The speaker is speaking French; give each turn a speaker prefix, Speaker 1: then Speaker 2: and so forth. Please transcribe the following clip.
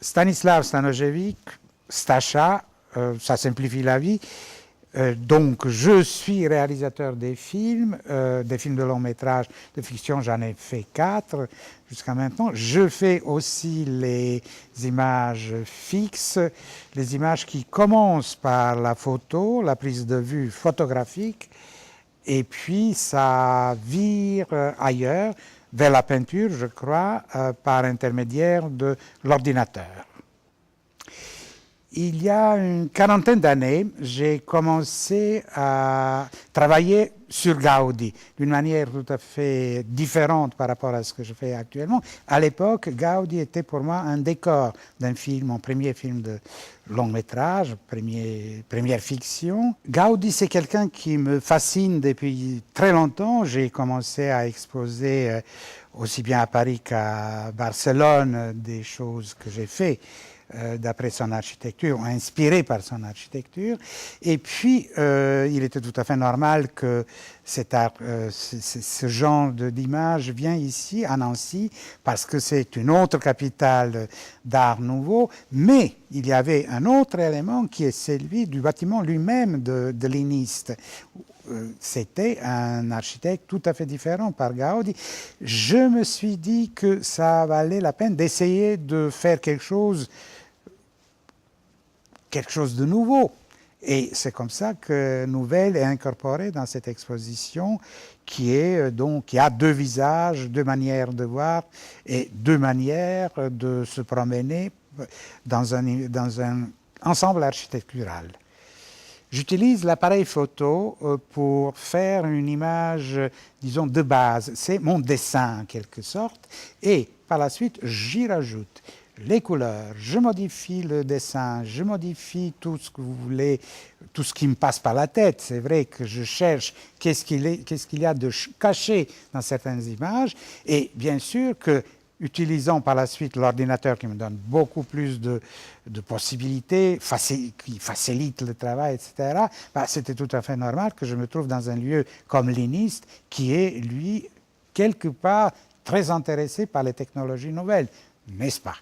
Speaker 1: Stanislav Stanojevic, Stacha, ça simplifie la vie. Donc, je suis réalisateur des films de long métrage, de fiction, j'en ai fait 4 jusqu'à maintenant. Je fais aussi les images fixes, les images qui commencent par la photo, la prise de vue photographique, et puis ça vire ailleurs, vers la peinture, je crois, par intermédiaire de l'ordinateur. Il y a une quarantaine d'années, j'ai commencé à travailler sur Gaudi d'une manière tout à fait différente par rapport à ce que je fais actuellement. À l'époque, Gaudi était pour moi un décor d'un film, mon premier film de long métrage, première fiction. Gaudi, c'est quelqu'un qui me fascine depuis très longtemps. J'ai commencé à exposer aussi bien à Paris qu'à Barcelone des choses que j'ai fait d'après son architecture, inspiré par son architecture. Et puis, il était tout à fait normal que ce genre d'image vienne ici, à Nancy, parce que c'est une autre capitale d'art nouveau. Mais il y avait un autre élément qui est celui du bâtiment lui-même de l'INIST. C'était un architecte tout à fait différent par Gaudi. Je me suis dit que ça valait la peine d'essayer de faire quelque chose de nouveau. Et c'est comme ça que Nouvelle est incorporée dans cette exposition qui a 2 visages, 2 manières de voir et 2 manières de se promener dans un ensemble architectural. J'utilise l'appareil photo pour faire une image, disons, de base. C'est mon dessin en quelque sorte. Et par la suite, j'y rajoute les couleurs, je modifie le dessin, je modifie tout ce que vous voulez, tout ce qui me passe par la tête. C'est vrai que je cherche qu'est-ce qu'il y a de caché dans certaines images. Et bien sûr que, utilisant par la suite l'ordinateur qui me donne beaucoup plus de possibilités, qui facilite le travail, etc., c'était tout à fait normal que je me trouve dans un lieu comme l'INIST, qui est, lui, quelque part, très intéressé par les technologies nouvelles, n'est-ce pas?